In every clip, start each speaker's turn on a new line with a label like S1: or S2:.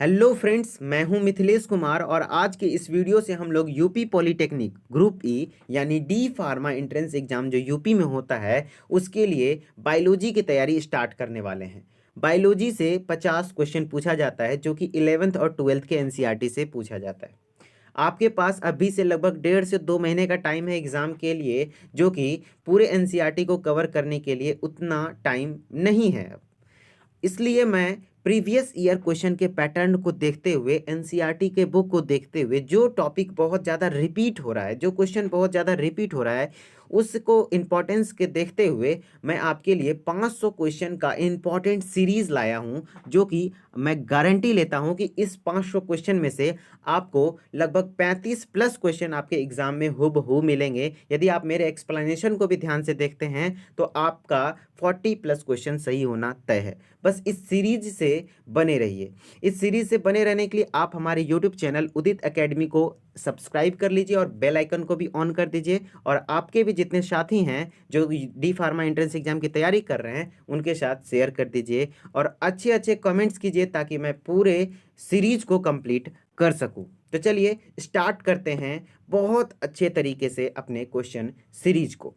S1: Hello friends, मैं हूं मिथिलेश कुमार और आज के इस वीडियो से हम लोग यूपी पॉलिटेक्निक ग्रुप ई यानी डी फार्मा एंट्रेंस एग्जाम जो यूपी में होता है उसके लिए बायोलॉजी की तैयारी स्टार्ट करने वाले हैं। बायोलॉजी से 50 क्वेश्चन पूछा जाता है जो कि 11th और 12th के एनसीईआरटी से पूछा जाता है। आपके पास अभी से लगभग 1.5 से 2 महीने का टाइम है एग्ज़ाम के लिए, जो कि पूरे एनसीईआरटी को कवर करने के लिए उतना टाइम नहीं है। इसलिए मैं प्रीवियस ईयर क्वेश्चन के पैटर्न को देखते हुए, एनसीईआरटी के बुक को देखते हुए, जो टॉपिक बहुत ज़्यादा रिपीट हो रहा है, जो क्वेश्चन बहुत ज़्यादा रिपीट हो रहा है, उसको इम्पोर्टेंस के देखते हुए मैं आपके लिए 500 क्वेश्चन का इम्पॉर्टेंट सीरीज़ लाया हूं, जो कि मैं गारंटी लेता हूं कि इस 500 क्वेश्चन में से आपको लगभग 35 प्लस क्वेश्चन आपके एग्जाम में हुबहू मिलेंगे। यदि आप मेरे एक्सप्लेनेशन को भी ध्यान से देखते हैं तो आपका 40 प्लस क्वेश्चन सही होना तय है। बस इस सीरीज से बने रहिए। इस सीरीज से बने रहने के लिए आप हमारे यूट्यूब चैनल उदित एकेडमी को सब्सक्राइब कर लीजिए और बेल आइकन को भी ऑन कर दीजिए, और आपके भी जितने साथी हैं जो डी फार्मा एंट्रेंस एग्जाम की तैयारी कर रहे हैं उनके साथ शेयर कर दीजिए और अच्छे अच्छे कमेंट्स कीजिए ताकि मैं पूरे सीरीज को कंप्लीट कर सकूं। तो चलिए स्टार्ट करते हैं बहुत अच्छे तरीके से अपने क्वेश्चन सीरीज को।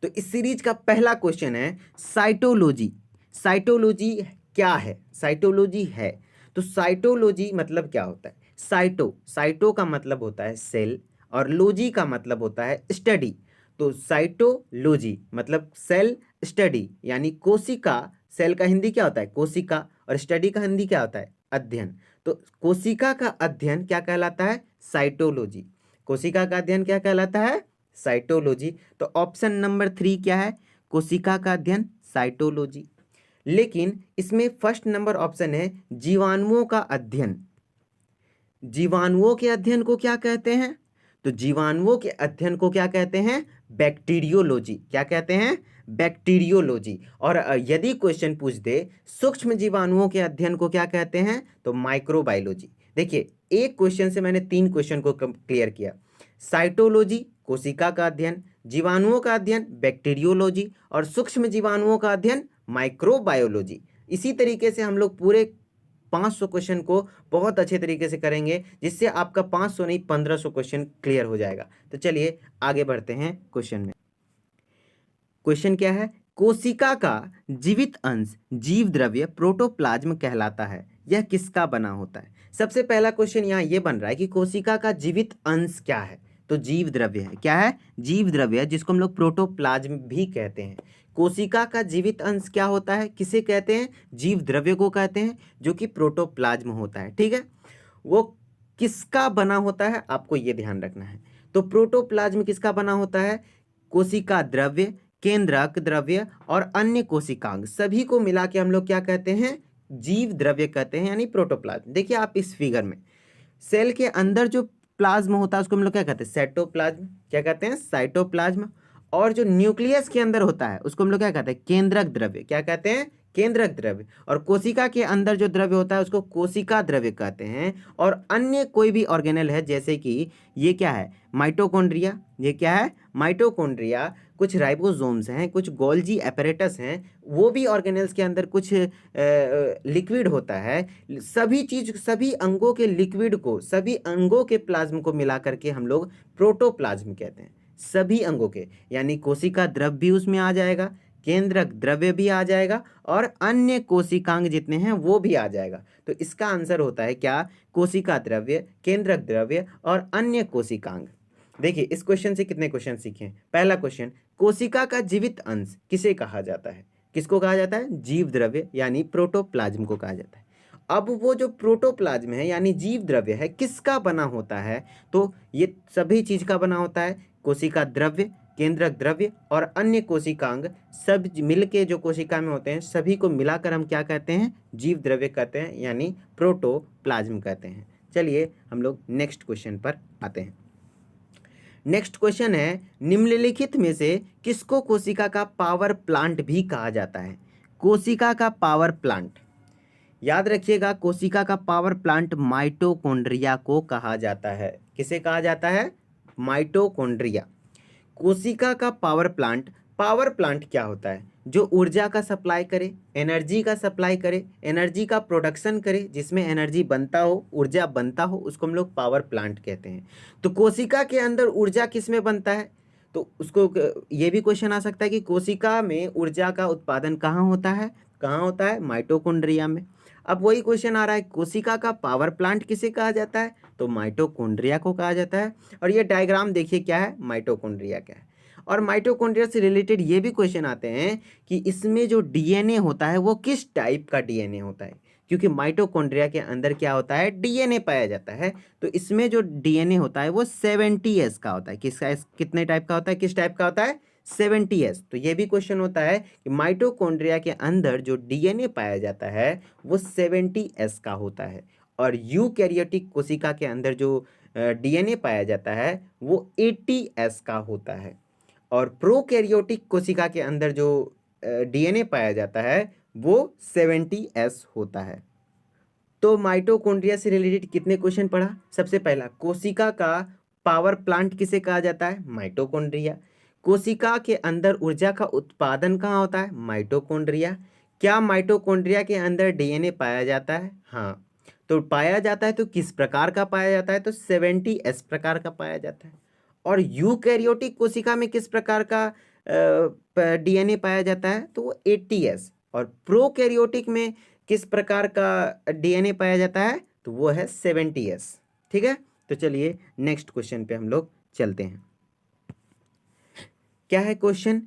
S1: तो इस सीरीज का पहला क्वेश्चन है साइटोलॉजी। साइटोलॉजी क्या है? साइटोलॉजी है तो साइटोलॉजी मतलब क्या होता है? साइटो का मतलब होता है सेल और लॉजी का मतलब होता है स्टडी। तो साइटोलॉजी मतलब सेल स्टडी, यानी कोशिका। सेल का हिंदी क्या होता है? कोशिका। और स्टडी का हिंदी क्या होता है? अध्ययन। तो कोशिका का अध्ययन क्या कहलाता है? साइटोलॉजी। कोशिका का अध्ययन क्या कहलाता है? साइटोलॉजी। तो ऑप्शन नंबर 3 क्या है? कोशिका का अध्ययन, साइटोलॉजी। लेकिन इसमें फर्स्ट नंबर ऑप्शन है जीवाणुओं का अध्ययन। जीवाणुओं के अध्ययन को क्या कहते हैं? तो जीवाणुओं के अध्ययन को क्या कहते हैं? बैक्टीरियोलॉजी। क्या कहते हैं? बैक्टीरियोलॉजी। और यदि क्वेश्चन पूछ दे सूक्ष्म जीवाणुओं के अध्ययन को क्या कहते हैं, तो माइक्रोबायोलॉजी। देखिए, एक क्वेश्चन से मैंने 3 क्वेश्चन को क्लियर किया। साइटोलॉजी कोशिका का अध्ययन, जीवाणुओं का अध्ययन बैक्टीरियोलॉजी, और सूक्ष्म जीवाणुओं का अध्ययन माइक्रोबायोलॉजी। इसी तरीके से हम लोग पूरे 500 क्वेश्चन को बहुत अच्छे तरीके से करेंगे, जिससे आपका 500 नहीं 1500 क्वेश्चन क्लियर हो जाएगा। तो चलिए आगे बढ़ते हैं क्वेश्चन में। क्वेश्चन क्या है? कोशिका का जीवित अंश जीव द्रव्य प्रोटोप्लाज्म कहलाता है। यह किसका बना होता है? सबसे पहला क्वेश्चन यहाँ ये बन रहा है कि कोशिका का जीवित अंश क्या है? तो जीव द्रव्य है। क्या है? जीव द्रव्य है, जिसको हम लोग प्रोटोप्लाज्म भी कहते हैं। कोशिका का जीवित अंश क्या होता है? किसे कहते हैं? जीव द्रव्य को कहते हैं, जो कि प्रोटोप्लाज्म होता है। ठीक है, वो किसका बना होता है आपको ये ध्यान रखना है। तो प्रोटोप्लाज्म किसका बना होता है? कोशिका द्रव्य, केंद्रक द्रव्य और अन्य कोशिकांग सभी को मिला के हम लोग क्या कहते हैं? जीव द्रव्य कहते हैं, यानी प्रोटोप्लाज्म। देखिए आप इस फिगर में सेल के अंदर जो प्लाज्म होता है उसको हम लोग क्या कहते हैं? साइटोप्लाज्म। क्या कहते हैं? साइटोप्लाज्म। और जो न्यूक्लियस के अंदर होता है उसको हम लोग क्या कहते हैं? केंद्रक द्रव्य। क्या कहते हैं? केंद्रक द्रव्य। और कोशिका के अंदर जो द्रव्य होता है उसको कोशिका द्रव्य कहते हैं। और अन्य कोई भी ऑर्गेनल है, जैसे कि ये क्या है? माइटोकॉन्ड्रिया। ये क्या है? माइटोकॉन्ड्रिया। कुछ राइबोसोम्स हैं, कुछ गोल्जी एपरेटस हैं, वो भी ऑर्गेनल्स के अंदर कुछ लिक्विड होता है। सभी चीज, सभी अंगों के लिक्विड को, सभी अंगों के प्लाज्म को मिला करके हम लोग प्रोटोप्लाज्म कहते हैं। सभी अंगों के, यानी कोशिका द्रव्य भी उसमें आ जाएगा, केंद्रक द्रव्य भी आ जाएगा, और अन्य कोशिकांग जितने हैं वो भी आ जाएगा। तो इसका आंसर होता है क्या? कोशिका द्रव्य, केंद्रक द्रव्य और अन्य कोशिकांग। देखिए इस क्वेश्चन से कितने क्वेश्चन सीखे? पहला क्वेश्चन, कोशिका का जीवित अंश किसे कहा जाता है? किसको कहा जाता है? जीव द्रव्य, यानी प्रोटोप्लाज्म को कहा जाता है। अब वो जो प्रोटोप्लाज्म है यानी जीव द्रव्य है, किसका बना होता है? तो ये सभी चीज का बना होता है। कोशिका द्रव्य, केंद्रक द्रव्य और अन्य कोशिकांग सब मिलके जो कोशिका में होते हैं, सभी को मिलाकर हम क्या कहते हैं? जीव द्रव्य कहते हैं, यानी प्रोटोप्लाज्म कहते हैं। चलिए हम लोग नेक्स्ट क्वेश्चन पर आते हैं। नेक्स्ट क्वेश्चन है, निम्नलिखित में से किसको कोशिका का पावर प्लांट भी कहा जाता है? कोशिका का पावर प्लांट, याद रखिएगा, कोशिका का पावर प्लांट माइटोकॉन्ड्रिया को कहा जाता है। किसे कहा जाता है? माइटोकॉन्ड्रिया। कोशिका का पावर प्लांट पावर प्लांट क्या होता है? जो ऊर्जा का सप्लाई करे, एनर्जी का सप्लाई करे, एनर्जी का प्रोडक्शन करे, जिसमें एनर्जी बनता हो, ऊर्जा बनता हो, उसको हम लोग पावर प्लांट कहते हैं। तो कोशिका के अंदर ऊर्जा किस में बनता है? तो उसको ये भी क्वेश्चन आ सकता है कि कोशिका में ऊर्जा का उत्पादन कहाँ होता है? कहाँ होता है? माइटोकॉन्ड्रिया में। अब वही क्वेश्चन आ रहा है, कोशिका का पावर प्लांट किसे कहा जाता है? तो माइटोकॉन्ड्रिया को कहा जाता है। और ये डायग्राम देखिए क्या है, माइटोकॉन्ड्रिया क्या है। और माइटोकॉन्ड्रिया से रिलेटेड ये भी क्वेश्चन आते हैं कि इसमें जो डीएनए होता है वो किस टाइप का डीएनए होता है, क्योंकि माइटोकॉन्ड्रिया के अंदर क्या होता है? डीएनए पाया जाता है। तो इसमें जो डीएनए होता है वो 70S का होता है। किसका, कितने टाइप का होता है, किस टाइप का होता है? 70S। तो ये भी क्वेश्चन होता है कि माइटोकॉन्ड्रिया के अंदर जो डीएनए पाया जाता है वो 70S का होता है। और यूकैरियोटिक कोशिका के अंदर जो डीएनए पाया जाता है वो 80S का होता है। और प्रोकैरियोटिक कोशिका के अंदर जो डीएनए पाया जाता है वो 70S होता है। तो माइटोकॉन्ड्रिया से रिलेटेड कितने क्वेश्चन पढ़ा? सबसे पहला, कोशिका का पावर प्लांट किसे कहा जाता है? माइटोकॉन्ड्रिया। कोशिका के अंदर ऊर्जा का उत्पादन कहाँ होता है? माइटोकॉन्ड्रिया। क्या माइटोकॉन्ड्रिया के अंदर डीएनए पाया जाता है? हाँ। तो पाया जाता है, तो किस प्रकार का पाया जाता है? तो 70S प्रकार का पाया जाता है। और यूकैरियोटिक कोशिका में किस प्रकार का डीएनए पाया जाता है? तो वो 80S। और प्रोकैरियोटिक में किस प्रकार का डीएनए पाया जाता है? तो वो है 70S। ठीक है, तो चलिए नेक्स्ट क्वेश्चन पे हम लोग चलते हैं। क्या है क्वेश्चन?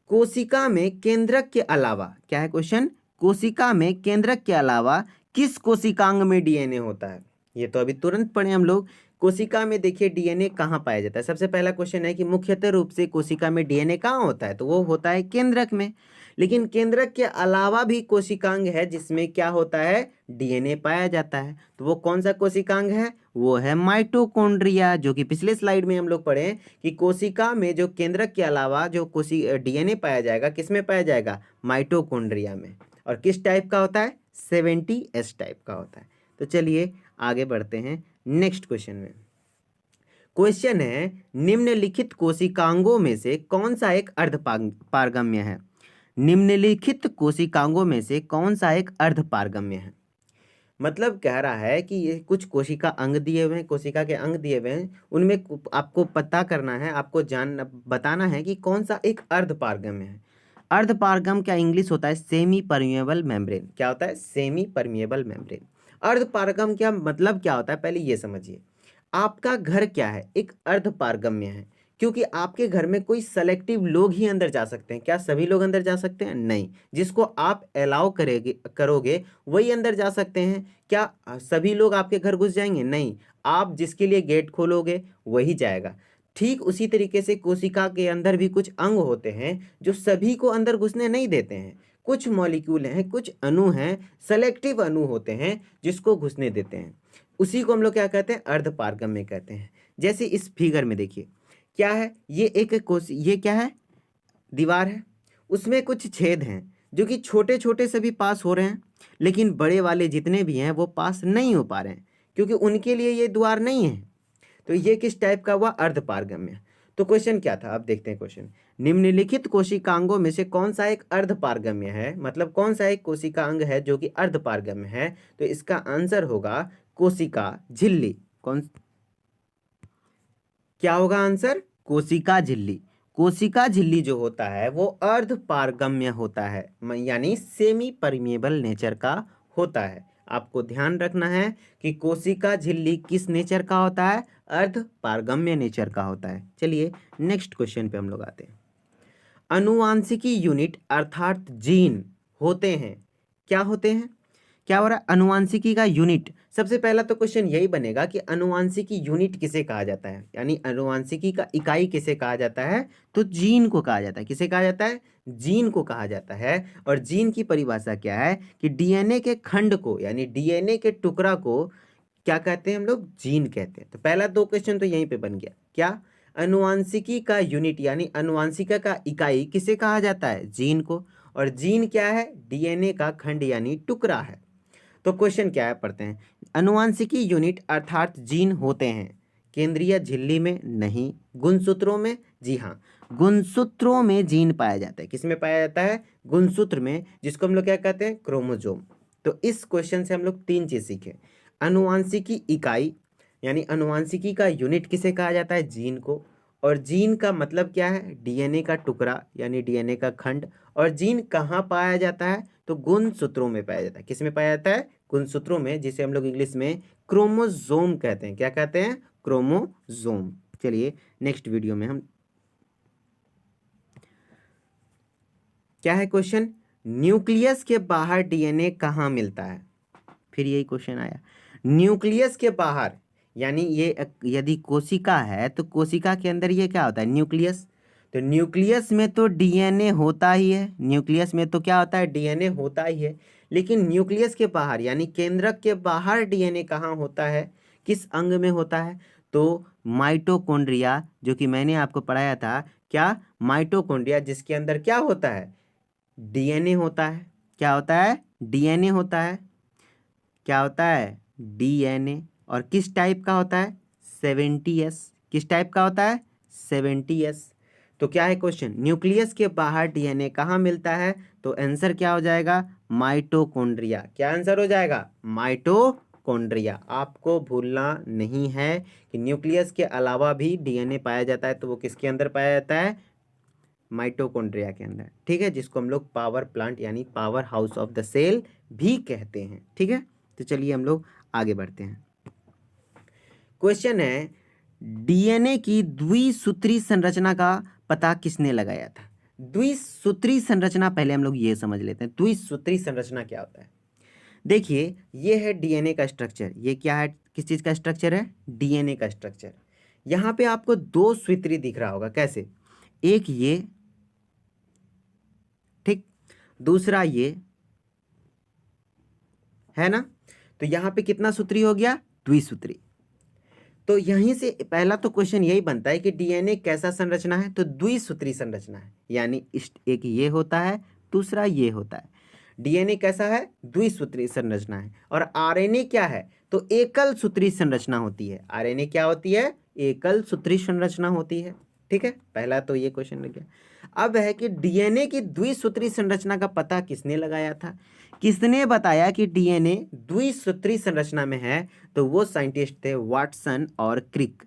S1: कोशिका में केंद्रक के अलावा, क्या है क्वेश्चन? कोशिका में केंद्रक के अलावा किस कोशिकांग में डीएनए होता है? ये तो अभी तुरंत पढ़े हम लोग। कोशिका में देखिए डीएनए कहाँ पाया जाता है। सबसे पहला क्वेश्चन है कि मुख्यतः रूप से कोशिका में डीएनए कहाँ होता है? तो वो होता है केंद्रक में। लेकिन केंद्रक के अलावा भी कोशिकांग है जिसमें क्या होता है? डीएनए पाया जाता है। तो वो कौन सा कोशिकांग है? वो है माइटोकॉन्ड्रिया, जो कि पिछले स्लाइड में हम लोग पढ़े कि कोशिका में जो केंद्रक के अलावा जो डीएनए पाया जाएगा, किस में पाया जाएगा? माइटोकॉन्ड्रिया में। और किस टाइप का होता है? 70S टाइप का होता है। तो चलिए आगे बढ़ते हैं नेक्स्ट क्वेश्चन में। क्वेश्चन है, निम्नलिखित कोशिकांगों में से कौन सा एक अर्धपारगम्य है? निम्नलिखित कोशिकांगों में से कौन सा एक अर्धपारगम्य है? मतलब कह रहा है कि ये कुछ कोशिका अंग दिए हुए हैं, कोशिका के अंग दिए हुए हैं, उनमें आपको पता करना है, आपको बताना है कि कौन सा एक अर्धपारगम्य है। अर्धपारगम क्या इंग्लिश होता है? Semi permeable membrane. क्या होता है? Semi permeable membrane. अर्धपारगम क्या मतलब क्या होता है, पहले ये समझिए। आपका घर क्या है? एक अर्धपारगम्य है, क्योंकि आपके घर में कोई सेलेक्टिव लोग ही अंदर जा सकते हैं। क्या सभी लोग अंदर जा सकते हैं? नहीं। जिसको आप अलाउ करोगे वही अंदर जा सकते हैं। क्या सभी लोग आपके घर घुस जाएंगे? नहीं। आप जिसके लिए गेट खोलोगे वही जाएगा। ठीक उसी तरीके से कोशिका के अंदर भी कुछ अंग होते हैं जो सभी को अंदर घुसने नहीं देते हैं। कुछ मॉलिक्यूल हैं, कुछ अणु हैं, सेलेक्टिव अणु होते हैं जिसको घुसने देते हैं। उसी को हम लोग क्या कहते हैं? अर्धपारगम्य कहते हैं। जैसे इस फिगर में देखिए क्या है, ये क्या है? दीवार है, उसमें कुछ छेद हैं जो कि छोटे छोटे से भी पास हो रहे हैं, लेकिन बड़े वाले जितने भी हैं वो पास नहीं हो पा रहे हैं, क्योंकि उनके लिए ये द्वार नहीं है। तो ये किस टाइप का हुआ? अर्धपारगम्य। तो क्वेश्चन क्या था, अब देखते हैं क्वेश्चन। निम्नलिखित कोशिकांगों में से कौन सा एक अर्धपारगम्य है? मतलब कौन सा एक कोशिकांग है जो कि अर्धपारगम्य है? तो इसका आंसर होगा कोशिका झिल्ली। कौन, क्या होगा आंसर? कोशिका झिल्ली। कोशिका झिल्ली जो होता है वो अर्धपारगम्य होता है, यानी सेमी परमिएबल नेचर का होता है। आपको ध्यान रखना है कि कोशिका झिल्ली किस नेचर का होता है? अर्धपारगम्य नेचर का होता है। चलिए नेक्स्ट क्वेश्चन पे हम लोग आते हैं। अनुवांशिकी यूनिट अर्थात जीन होते हैं। क्या होते हैं? क्या हो रहा है? अनुवांशिकी का यूनिट। सबसे पहला तो क्वेश्चन यही बनेगा कि अनुवांशिकी यूनिट किसे कहा जाता है, यानी अनुवांशिकी का इकाई किसे कहा जाता है? तो जीन को कहा जाता है। किसे कहा जाता है? जीन को कहा जाता है। और जीन की परिभाषा क्या है कि डीएनए के खंड को, यानी डीएनए के टुकड़ा को क्या कहते हैं हम लोग? जीन कहते हैं। तो पहला दो क्वेश्चन तो यहीं पे बन गया। क्या? अनुवांशिकी का यूनिट यानी अनुवांशिका का इकाई किसे कहा जाता है? जीन को। और जीन क्या है? डीएनए का खंड यानी टुकड़ा है। तो क्वेश्चन क्या है, पढ़ते हैं। अनुवांशिकी यूनिट अर्थात जीन होते हैं। केंद्रीय झिल्ली में नहीं, गुणसूत्रों में, जी हाँ, गुणसूत्रों में जीन पाया जाता है। किसमें पाया जाता है? गुणसूत्र में, जिसको हम लोग क्या कहते हैं? क्रोमोसोम। तो इस क्वेश्चन से हम लोग 3 चीज सीखे। अनुवांशिकी इकाई यानी अनुवांशिकी का यूनिट किसे कहा जाता है? जीन को। और जीन का मतलब क्या है? डीएनए का टुकड़ा यानी डीएनए का खंड। और जीन कहाँ पाया जाता है? तो गुणसूत्रों में पाया जाता है। किसमें पाया जाता है? गुणसूत्रों में, जिसे हम लोग इंग्लिश में क्रोमोसोम कहते हैं। क्या कहते हैं? क्रोमोसोम। चलिए नेक्स्ट वीडियो में हम, क्या है क्वेश्चन? न्यूक्लियस के बाहर डीएनए कहाँ मिलता है? फिर यही क्वेश्चन आया। न्यूक्लियस के बाहर यानी ये यदि कोशिका है तो कोशिका के अंदर ये क्या होता है? न्यूक्लियस। तो न्यूक्लियस में तो डीएनए होता ही है, न्यूक्लियस में तो क्या होता है? डीएनए होता ही है। लेकिन न्यूक्लियस के बाहर यानी केंद्रक के बाहर डीएनए कहाँ होता है? किस अंग में होता है? तो माइटोकॉन्ड्रिया, जो कि मैंने आपको पढ़ाया था। क्या? माइटोकॉन्ड्रिया, जिसके अंदर क्या होता है? डीएनए होता है। क्या होता है? डीएनए होता है। क्या होता है? डीएनए। और किस टाइप का होता है? 70s। किस टाइप का होता है? 70s। तो क्या है क्वेश्चन? न्यूक्लियस के बाहर डीएनए कहाँ मिलता है? तो आंसर क्या हो जाएगा? माइटोकॉन्ड्रिया। क्या आंसर हो जाएगा? माइटोकॉन्ड्रिया। आपको भूलना नहीं है कि न्यूक्लियस के अलावा भी डीएनए पाया जाता है, तो वो किसके अंदर पाया जाता है? माइटोकॉन्ड्रिया के अंदर। ठीक है, जिसको हम लोग पावर प्लांट यानी power house of the cell भी कहते हैं। ठीक है, तो चलिए हम लोग आगे बढ़ते हैं। क्वेश्चन है, डीएनए की द्विसूत्री संरचना का पता किसने लगाया था? द्विसूत्री संरचना, पहले हम लोग ये समझ लेते हैं द्विसूत्री संरचना क्या होता है। देखिए, ये है डीएनए का स्ट्रक्चर। ये क्या है? किस चीज का स्ट्रक्चर है? डीएनए का स्ट्रक्चर। यहां पे आपको 2 सूत्री दिख रहा होगा। कैसे? एक ये, ठीक, दूसरा ये, है ना? तो यहां पे कितना सूत्री हो गया? द्विसूत्री। तो यहीं से पहला तो क्वेश्चन यही बनता है कि डीएनए कैसा संरचना है? तो द्विसूत्री संरचना है, यानी एक ये होता है, दूसरा ये होता है। डीएनए कैसा है? द्विसूत्री संरचना है। और आरएनए क्या है? तो एकल सूत्री संरचना होती है। आरएनए क्या होती है? एकल सूत्री संरचना होती है। ठीक है, पहला तो ये क्वेश्चन लग गया। अब है कि डीएनए की द्विसूत्री संरचना का पता किसने लगाया था? किसने बताया कि डीएनए द्विसूत्री संरचना में है? तो वो साइंटिस्ट थे वाटसन और क्रिक।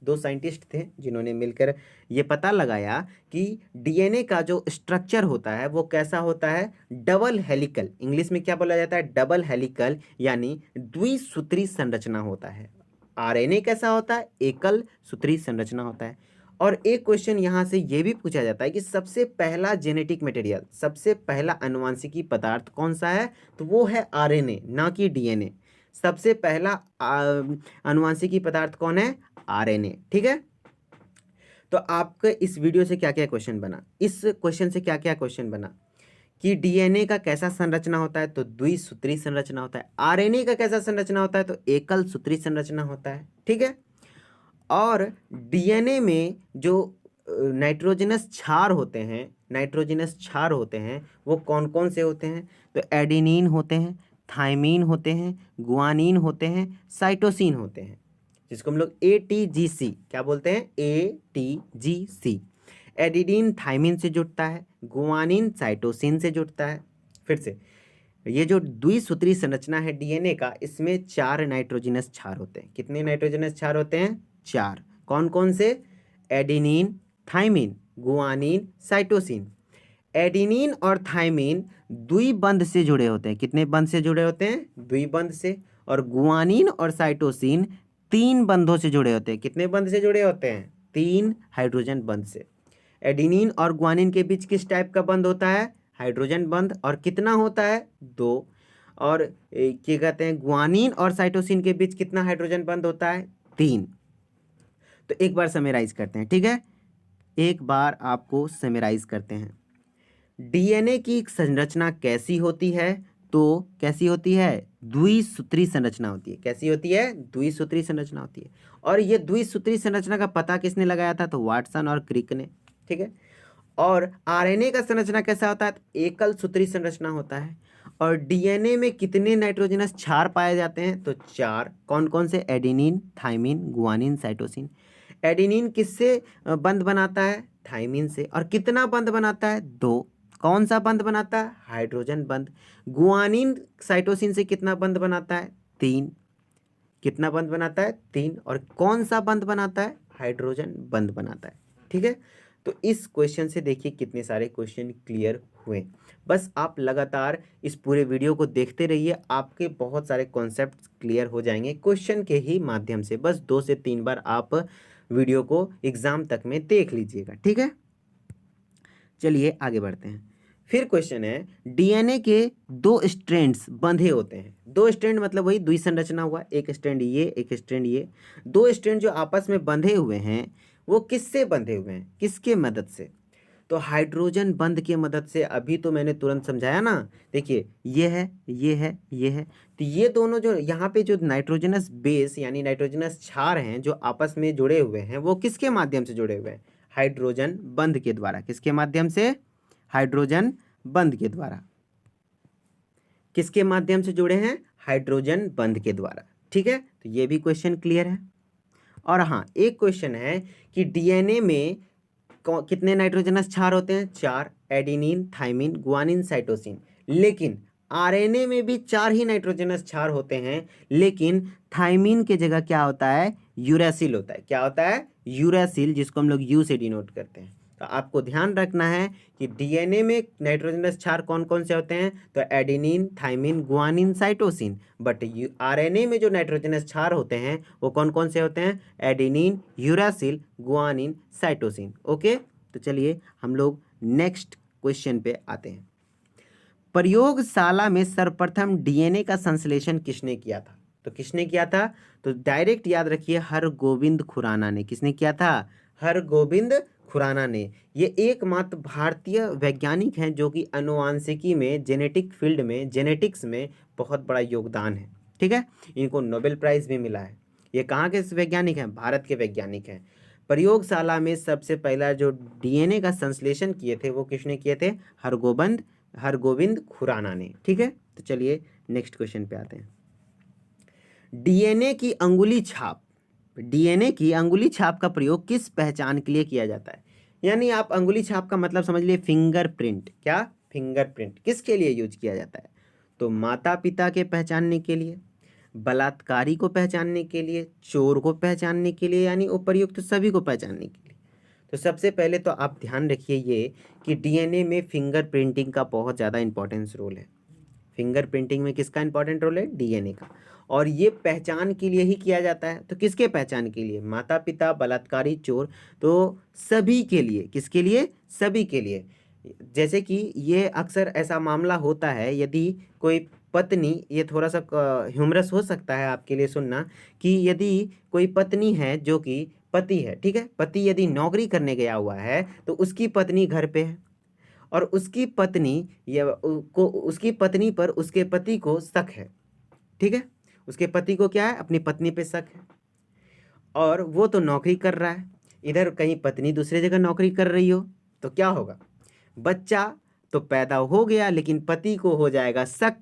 S1: 2 साइंटिस्ट थे जिन्होंने मिलकर ये पता लगाया कि डीएनए का जो स्ट्रक्चर होता है वो कैसा होता है? Double helical. इंग्लिश में क्या बोला जाता है? डबल हेलिकल, यानी द्विसूत्री संरचना होता है। आरएनए कैसा होता है? एकल सूत्री संरचना होता है। और एक क्वेश्चन यहाँ से ये भी पूछा जाता है कि सबसे पहला जेनेटिक मटेरियल, सबसे पहला आनुवंशिकी पदार्थ कौन सा है? तो वो है आरएनए, ना कि डीएनए। सबसे पहला आनुवंशिकी पदार्थ कौन है? आरएनए। ठीक है, तो आपके इस वीडियो से क्या क्या क्वेश्चन बना? इस क्वेश्चन से क्या क्या क्वेश्चन बना कि डीएनए का कैसा संरचना होता है? तो द्विसूत्री संरचना होता है। आरएनए का कैसा संरचना होता है? तो एकल सूत्री संरचना होता है। ठीक है, और डीएनए में जो नाइट्रोजनस क्षार होते हैं, नाइट्रोजनस क्षार होते हैं, वो कौन कौन से होते हैं? तो एडेनिन होते हैं, थाइमीन होते हैं, गुआनिन होते हैं, साइटोसिन होते हैं, जिसको हम लोग ATGC क्या बोलते हैं? ATGC। एडेनिन थाइमीन से जुड़ता है, गुआनिन साइटोसिन से जुड़ता है। फिर से, ये जो द्विसूत्री संरचना है डीएनए का, इसमें 4 नाइट्रोजनस क्षार होते हैं। कितने नाइट्रोजनस क्षार होते हैं? 4। कौन कौन से? Adenine, thymine, guanine, cytosine. Adenine और थाइमीन द्विबंध से जुड़े होते हैं। कितने बंध से जुड़े होते हैं? द्विबंध से। और गुआनिन और साइटोसिन 3 बंधों से जुड़े होते हैं। कितने बंध से जुड़े होते हैं? 3 हाइड्रोजन बंध से। एडेनिन और गुआनिन के बीच किस टाइप का बंध होता है? हाइड्रोजन बंध। और कितना होता है? 2। और क्या कहते हैं, गुआनिन और साइटोसिन के बीच कितना हाइड्रोजन बंध होता है? 3। तो एक बार समराइज करते हैं। ठीक है, एक बार आपको समराइज करते हैं। डीएनए की संरचना कैसी होती है? तो कैसी होती है? द्विसूत्री संरचना होती है। कैसी होती है? द्विसूत्री संरचना होती है। और ये द्विसूत्री संरचना का पता किसने लगाया था? तो वाटसन और क्रिक ने। ठीक है, और आरएनए का संरचना कैसा होता है? एकल सूत्री संरचना होता है। और डीएनए में कितने नाइट्रोजनस क्षार पाए जाते हैं? तो 4। कौन कौन से? Adenine, thymine, guanine, cytosine. Adenine किससे बंध बनाता है? थाइमिन से। और कितना बंध बनाता है? 2। कौन सा बंध बनाता है? हाइड्रोजन बंध। गुआनिन साइटोसिन से कितना बंध बनाता है? 3। कितना बंध बनाता है? 3। और कौन सा बंध बनाता है? हाइड्रोजन बंध बनाता है। ठीक है, तो इस क्वेश्चन से देखिए कितने सारे क्वेश्चन क्लियर हुए। बस आप लगातार इस पूरे वीडियो को देखते रहिए, आपके बहुत सारे कॉन्सेप्ट क्लियर हो जाएंगे क्वेश्चन के ही माध्यम से। बस 2 से 3 बार आप वीडियो को एग्जाम तक में देख लीजिएगा। ठीक है, चलिए आगे बढ़ते हैं। फिर क्वेश्चन है, डीएनए के 2 स्ट्रैंड्स बंधे होते हैं। 2 स्ट्रैंड मतलब वही द्विसंरचना हुआ, एक स्ट्रैंड ये, एक स्ट्रैंड ये। 2 स्ट्रैंड जो आपस में बंधे हुए हैं वो किससे बंधे हुए हैं? किसके मदद से? तो हाइड्रोजन बंध की मदद से। अभी तो मैंने तुरंत समझाया ना। देखिए ये है, ये है, ये है, तो ये दोनों जो यहाँ पे जो नाइट्रोजनस बेस यानी नाइट्रोजनस क्षार हैं जो आपस में जुड़े हुए हैं वो किसके माध्यम से जुड़े हुए हैं? हाइड्रोजन बंध के द्वारा। किसके माध्यम से? हाइड्रोजन बंध के द्वारा। किसके माध्यम से जुड़े हैं? हाइड्रोजन बंध के द्वारा। ठीक है, तो ये भी क्वेश्चन क्लियर है। और हाँ, एक क्वेश्चन है कि डीएनए में कितने नाइट्रोजनस क्षार होते हैं? 4। Adenine, thymine, guanine, cytosine. लेकिन आरएनए में भी 4 ही नाइट्रोजनस क्षार होते हैं, लेकिन थाइमिन के जगह क्या होता है? यूरासिल होता है। क्या होता है? यूरासिल, जिसको हम लोग यू से डिनोट करते हैं। तो आपको ध्यान रखना है कि डीएनए में नाइट्रोजनस क्षार कौन कौन से होते हैं? तो adenine, thymine, guanine, cytosine. But RNA में जो नाइट्रोजनस क्षार होते हैं वो कौन कौन से होते हैं? Adenine, uracil, guanine, cytosine. Okay, तो चलिए हम लोग नेक्स्ट क्वेश्चन पे आते हैं। प्रयोगशाला में सर्वप्रथम डीएनए का संश्लेषण किसने किया था? तो किसने किया था? तो डायरेक्ट याद रखिए, हरगोविंद खुराना ने। किसने किया था? हरगोविंद खुराना ने। ये एकमात्र भारतीय वैज्ञानिक हैं जो कि आनुवांशिकी में, जेनेटिक फील्ड में, जेनेटिक्स में बहुत बड़ा योगदान है। ठीक है, इनको नोबेल प्राइज भी मिला है। ये कहाँ के वैज्ञानिक हैं? भारत के वैज्ञानिक हैं। प्रयोगशाला में सबसे पहला जो डीएनए का संश्लेषण किए थे वो किसने किए थे? हरगोविंद खुराना ने। ठीक है, तो चलिए नेक्स्ट क्वेश्चन पे आते हैं। डीएनए की अंगुली छाप, डीएनए की अंगुली छाप का प्रयोग किस पहचान के लिए किया जाता है? यानी आप अंगुली छाप का मतलब समझ लिए फिंगरप्रिंट। क्या? फिंगरप्रिंट किसके लिए यूज किया जाता है? तो माता पिता के पहचानने के लिए, बलात्कारी को पहचानने के लिए, चोर को पहचानने के लिए, यानी उपर्युक्त सभी को पहचानने के लिए। तो सबसे पहले तो आप ध्यान रखिए ये कि डीएनए में फिंगरप्रिंटिंग का बहुत ज़्यादा इंपॉर्टेंस रोल है। फिंगरप्रिंटिंग में किसका इंपॉर्टेंट रोल है? डीएनए का। और ये पहचान के लिए ही किया जाता है। तो किसके पहचान के लिए? माता पिता, बलात्कारी, चोर, तो सभी के लिए। किसके लिए? सभी के लिए। जैसे कि ये अक्सर ऐसा मामला होता है, यदि कोई पत्नी, ये थोड़ा सा ह्यूमरस हो सकता है आपके लिए सुनना, कि यदि कोई पत्नी है जो कि पति है, ठीक है, पति यदि नौकरी करने गया हुआ है तो उसकी पत्नी घर पे है और उसकी पत्नी या को उसकी पत्नी पर उसके पति को शक है। ठीक है, उसके पति को क्या है? अपनी पत्नी पे शक है और वो तो नौकरी कर रहा है, इधर कहीं पत्नी दूसरी जगह नौकरी कर रही हो, तो क्या होगा? बच्चा तो पैदा हो गया, लेकिन पति को हो जाएगा शक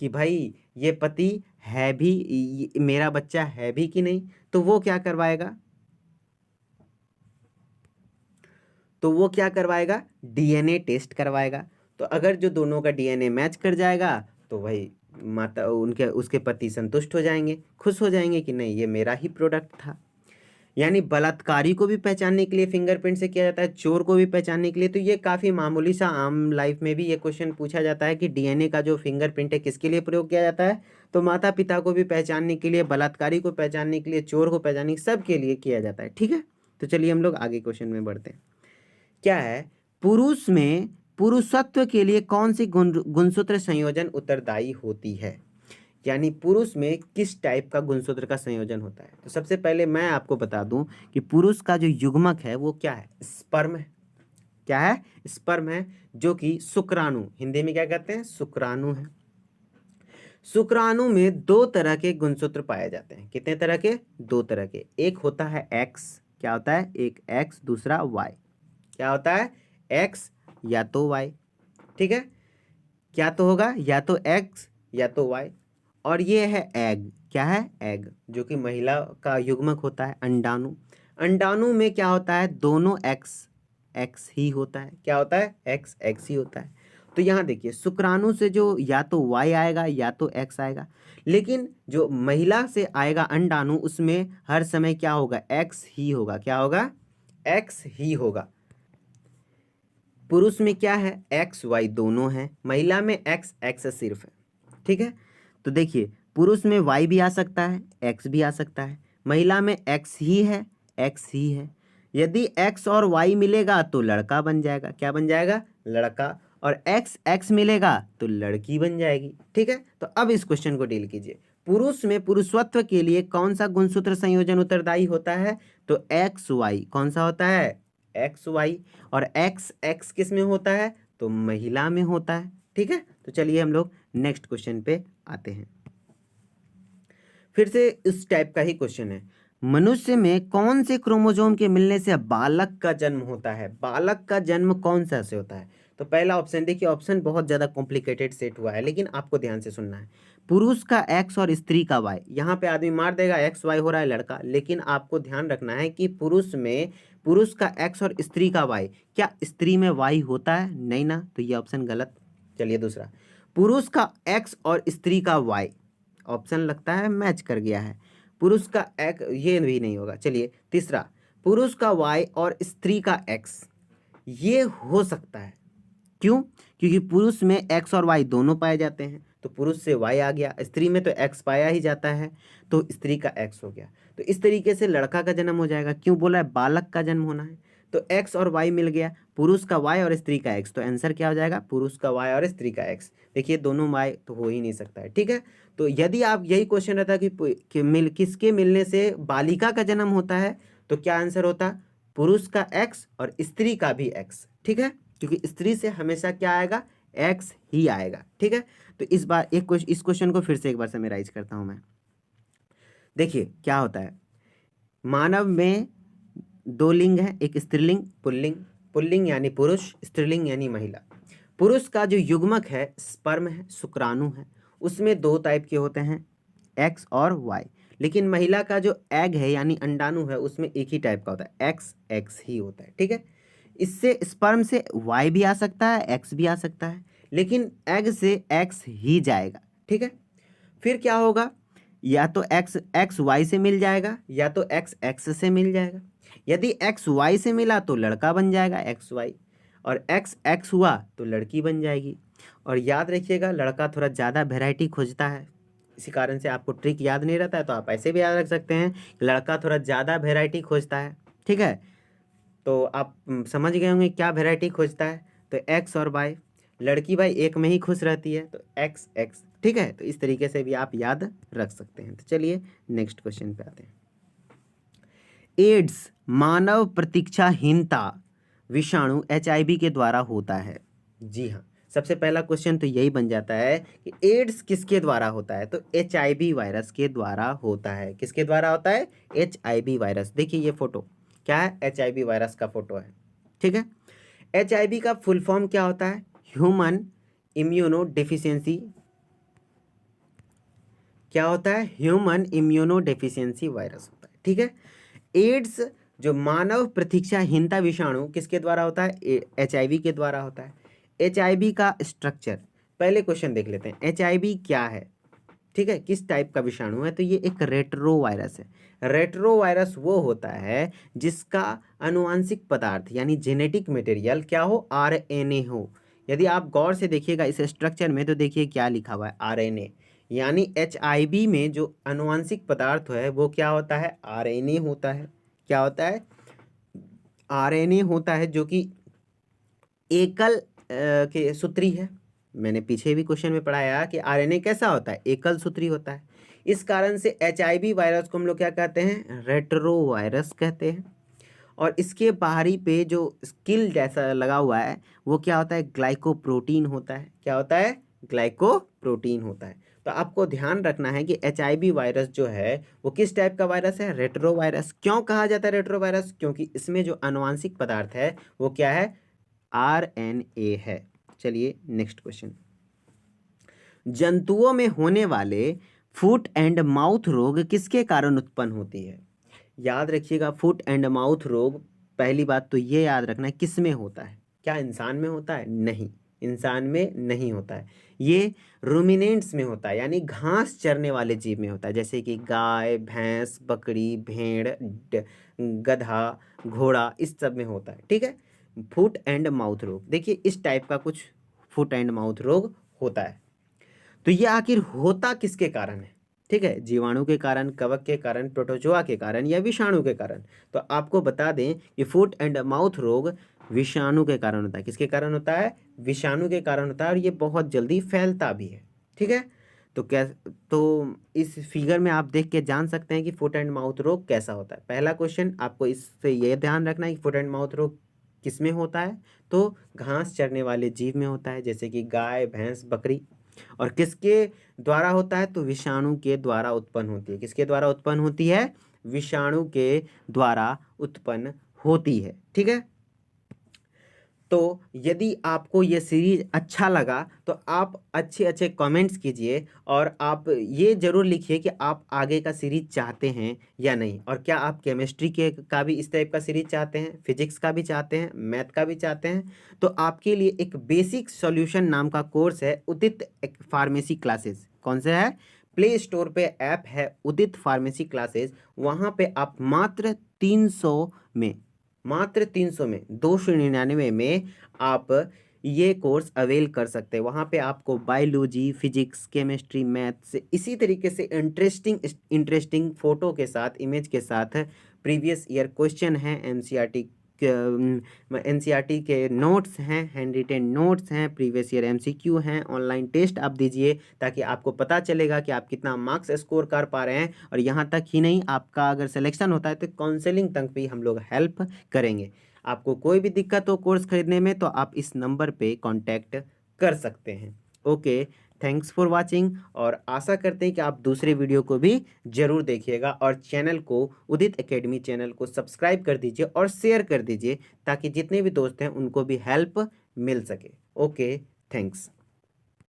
S1: कि भाई ये पति है भी, मेरा बच्चा है भी कि नहीं। तो वो क्या करवाएगा? डीएनए टेस्ट करवाएगा। तो अगर जो दोनों का डीएनए मैच कर जाएगा तो भाई माता उनके उसके पति संतुष्ट हो जाएंगे, खुश हो जाएंगे कि नहीं ये मेरा ही प्रोडक्ट था। यानी बलात्कारी को भी पहचानने के लिए फिंगरप्रिंट से किया जाता है, चोर को भी पहचानने के लिए। तो ये काफ़ी मामूली सा, आम लाइफ में भी ये क्वेश्चन पूछा जाता है कि डीएनए का जो फिंगरप्रिंट है किसके लिए प्रयोग किया जाता है? तो माता पिता को भी पहचानने के लिए, बलात्कारी को पहचानने के लिए, चोर को पहचानने, सब के लिए किया जाता है। ठीक है, तो चलिए हम लोग आगे क्वेश्चन में बढ़ते हैं। क्या है? पुरुष में पुरुषत्व के लिए कौन सी गुणसूत्र संयोजन उत्तरदायी होती है? यानी पुरुष में किस टाइप का गुणसूत्र का संयोजन होता है? तो सबसे पहले मैं आपको बता दूं कि पुरुष का जो युग्मक है वो क्या है? स्पर्म है। क्या है? स्पर्म है, जो कि शुक्राणु, हिंदी में क्या कहते हैं? शुक्राणु है। शुक्राणु में 2 तरह के गुणसूत्र पाए जाते हैं। कितने तरह के? 2 तरह के। एक होता है एक्स। क्या होता है? एक एक्स, दूसरा वाई। क्या होता है? एक्स या तो वाई। ठीक है, क्या तो होगा, या तो एक्स या तो वाई। और ये है एग, क्या है, एग, जो कि महिला का युग्मक होता है, अंडाणु। अंडाणु में क्या होता है, दोनों एक्स एक्स ही होता है। क्या होता है, एक्स एक्स ही होता है। तो यहाँ देखिए शुक्राणु से जो या तो वाई आएगा या तो एक्स आएगा, लेकिन जो महिला से आएगा अंडाणु, उसमें हर समय क्या होगा, एक्स ही होगा। क्या होगा, एक्स ही होगा। पुरुष में क्या है, एक्स वाई दोनों हैं, महिला में एक्स एक्स सिर्फ है। ठीक है, तो देखिए पुरुष में वाई भी आ सकता है, एक्स भी आ सकता है, महिला में एक्स ही है, एक्स ही है। यदि एक्स और वाई मिलेगा तो लड़का बन जाएगा। क्या बन जाएगा, लड़का। और एक्स एक्स मिलेगा तो लड़की बन जाएगी। ठीक है, तो अब इस क्वेश्चन को डील कीजिए। पुरुष में पुरुषत्व के लिए कौन सा गुणसूत्र संयोजन उत्तरदायी होता है, तो एक्स वाई। कौन सा होता है, एक्स वाई। और एक्स एक्स किस में होता है, तो महिला में होता है। ठीक है, तो चलिए हम लोग नेक्स्ट क्वेश्चन पे आते हैं। फिर से इस टाइप का ही क्वेश्चन है। मनुष्य में कौन से क्रोमोसोम के मिलने से बालक का जन्म होता है। बालक का जन्म कौन सा से होता है, तो पहला ऑप्शन देखिए, ऑप्शन बहुत ज़्यादा कॉम्प्लिकेटेड सेट हुआ है, लेकिन आपको ध्यान से सुनना है। पुरुष का एक्स और स्त्री का वाई। यहाँ पे आदमी मार देगा, एक्स वाई हो रहा है लड़का, लेकिन आपको ध्यान रखना है कि पुरुष में पुरुष का एक्स और स्त्री का वाई, क्या स्त्री में वाई होता है, नहीं ना, तो ये ऑप्शन गलत। चलिए दूसरा, पुरुष का एक्स और स्त्री का वाई, ऑप्शन लगता है मैच कर गया है। पुरुष का एक्स, ये भी नहीं होगा। चलिए तीसरा, पुरुष का वाई और स्त्री का एक्स, ये हो सकता है। क्यों, क्योंकि पुरुष में एक्स और वाई दोनों पाए जाते हैं, तो पुरुष से वाई आ गया, स्त्री में तो एक्स पाया ही जाता है, तो स्त्री का एक्स हो गया। तो इस तरीके से लड़का का जन्म हो जाएगा। क्यों बोला है, बालक का जन्म होना है, तो एक्स और वाई मिल गया, पुरुष का वाई और स्त्री का एक्स, तो आंसर क्या हो जाएगा, पुरुष का वाई और स्त्री का एक्स। देखिए दोनों वाई तो हो ही नहीं सकता है। ठीक है, तो यदि आप यही क्वेश्चन रहता कि किसके मिलने से बालिका का जन्म होता है, तो क्या आंसर होता, पुरुष का एक्स और स्त्री का भी एक्स। ठीक है, क्योंकि स्त्री से हमेशा क्या आएगा, एक्स ही आएगा। ठीक है, तो इस बार इस क्वेश्चन को फिर से एक बार समराइज करता हूं मैं। देखिए क्या होता है, मानव में दो लिंग है, एक स्त्रीलिंग पुल्लिंग। पुल्लिंग यानी पुरुष, स्त्रीलिंग यानी महिला। पुरुष का जो युग्मक है स्पर्म है, शुक्राणु है, उसमें दो टाइप के होते हैं, एक्स और वाई। लेकिन महिला का जो एग है यानी अंडाणु है, उसमें एक ही टाइप का होता है, एक्स एक्स ही होता है। ठीक है, इससे स्पर्म से वाई भी आ सकता है, एक्स भी आ सकता है, लेकिन एग से एक्स ही जाएगा। ठीक है, फिर क्या होगा, या तो एक्स एक्स वाई से मिल जाएगा, या तो एक्स एक्स से मिल जाएगा। यदि एक्स वाई से मिला तो लड़का बन जाएगा, एक्स वाई, और एक्स एक्स हुआ तो लड़की बन जाएगी। और याद रखिएगा, लड़का थोड़ा ज़्यादा वैरायटी खोजता है, इसी कारण से आपको ट्रिक याद नहीं रहता है, तो आप ऐसे भी याद रख सकते हैं, लड़का थोड़ा ज़्यादा वैरायटी खोजता है। ठीक है, तो आप समझ गए होंगे क्या वैरायटी खोजता है, तो एक्स और वाई। लड़की भाई एक में ही खुश रहती है, तो एक्स एक्स। ठीक है, तो इस तरीके से भी आप याद रख सकते हैं। तो चलिए नेक्स्ट क्वेश्चन पे आते हैं। एड्स मानव प्रतीक्षाहीनता विषाणु एचआईवी के द्वारा होता है। जी हाँ, सबसे पहला क्वेश्चन तो यही बन जाता है कि एड्स किसके द्वारा होता है, तो एचआईवी वायरस के द्वारा होता है। किसके द्वारा होता है, एचआईवी वायरस। देखिए ये फोटो क्या है, एचआईवी वायरस का फोटो है। ठीक है, एचआईवी का फुल फॉर्म क्या होता है, ह्यूमन इम्यूनो डेफिशिएंसी। क्या होता है, ह्यूमन इम्यूनो डेफिशिएंसी वायरस होता है। ठीक है, एड्स जो मानव प्रतीक्षाहीनता विषाणु किसके द्वारा होता है, एचआईवी के द्वारा होता है। एचआईवी का स्ट्रक्चर, पहले क्वेश्चन देख लेते हैं, एचआईवी क्या है। ठीक है, किस टाइप का विषाणु है, तो ये एक रेट्रो वायरस है। रेट्रो वायरस वो होता है जिसका आनुवांशिक पदार्थ यानी जेनेटिक मटेरियल क्या हो, आरएनए हो। यदि आप गौर से देखिएगा इस स्ट्रक्चर में, तो देखिए क्या लिखा हुआ है, आरएनए। यानी एचआईवी में जो आनुवांशिक पदार्थ है वो क्या होता है, आरएनए होता है। क्या होता है, आरएनए होता है, जो कि एकल के सूत्री है। मैंने पीछे भी क्वेश्चन में पढ़ाया कि आरएनए कैसा होता है, एकल सूत्री होता है। इस कारण से एचआईवी वायरस को हम लोग क्या कहते हैं, रेट्रो वायरस कहते हैं। और इसके बाहरी पे जो स्किल जैसा लगा हुआ है वो क्या होता है, ग्लाइकोप्रोटीन होता है। क्या होता है, ग्लाइकोप्रोटीन होता है। तो आपको ध्यान रखना है कि एचआईवी वायरस जो है वो किस टाइप का वायरस है, रेट्रो वायरस। क्यों कहा जाता है रेट्रो वायरस, क्योंकि इसमें जो आनुवांशिक पदार्थ है वो क्या है, आरएनए है। चलिए नेक्स्ट क्वेश्चन। जंतुओं में होने वाले फुट एंड माउथ रोग किसके कारण उत्पन्न होती है? याद रखिएगा, फुट एंड माउथ रोग, पहली बात तो ये याद रखना है किस में होता है। क्या इंसान में होता है? नहीं, इंसान में नहीं होता है। ये रूमिनेंट्स में होता है, यानी घास चरने वाले जीव में होता है, जैसे कि गाय, भैंस, बकरी, भेड़, गधा, घोड़ा, इस सब में होता है। ठीक है, फुट एंड माउथ रोग, देखिए इस टाइप का कुछ फुट एंड माउथ रोग होता है। तो ये आखिर होता किसके कारण है? ठीक है, जीवाणु के कारण, कवक के कारण, प्रोटोजोआ के कारण या विषाणु के कारण? तो आपको बता दें कि फुट एंड माउथ रोग विषाणु के कारण होता है। किसके कारण होता है? विषाणु के कारण होता है, और ये बहुत जल्दी फैलता भी है। ठीक है, तो इस फिगर में आप देख के जान सकते हैं कि फुट एंड माउथ रोग कैसा होता है। पहला क्वेश्चन आपको इससे ये ध्यान रखना है कि फुट एंड माउथ रोग किस में होता है? तो घास चरने वाले जीव में होता है, जैसे कि गाय, भैंस, बकरी। और किसके द्वारा होता है? तो विषाणु के द्वारा उत्पन्न होती है। किसके द्वारा उत्पन्न होती है? विषाणु के द्वारा उत्पन्न होती है। ठीक है, तो यदि आपको ये सीरीज अच्छा लगा तो आप अच्छे अच्छे कमेंट्स कीजिए, और आप ये ज़रूर लिखिए कि आप आगे का सीरीज चाहते हैं या नहीं, और क्या आप केमिस्ट्री के का भी इस टाइप का सीरीज चाहते हैं, फिजिक्स का भी चाहते हैं, मैथ का भी चाहते हैं। तो आपके लिए एक बेसिक सॉल्यूशन नाम का कोर्स है, उदित फार्मेसी क्लासेस। कौन सा है? प्ले स्टोर पे ऐप है उदित फार्मेसी क्लासेस, वहाँ पे आप मात्र 300 में 299 में आप ये कोर्स अवेल कर सकते हैं। वहाँ पे आपको बायोलॉजी, फिजिक्स, केमिस्ट्री, मैथ से इसी तरीके से इंटरेस्टिंग फ़ोटो के साथ, इमेज के साथ प्रीवियस ईयर क्वेश्चन हैं, एनसीईआरटी के नोट्स हैं, हैंड रिटेन नोट्स हैं, प्रीवियस ईयर एमसीक्यू हैं, ऑनलाइन टेस्ट आप दीजिए ताकि आपको पता चलेगा कि आप कितना मार्क्स स्कोर कर पा रहे हैं। और यहाँ तक ही नहीं, आपका अगर सिलेक्शन होता है तो काउंसलिंग तक भी हम लोग हेल्प करेंगे। आपको कोई भी दिक्कत हो कोर्स खरीदने में तो आप इस नंबर पे कांटेक्ट कर सकते हैं। ओके, थैंक्स फॉर वाचिंग, और आशा करते हैं कि आप दूसरे वीडियो को भी ज़रूर देखिएगा, और चैनल को, उदित एकेडमी चैनल को सब्सक्राइब कर दीजिए और शेयर कर दीजिए ताकि जितने भी दोस्त हैं उनको भी हेल्प मिल सके। Okay, thanks.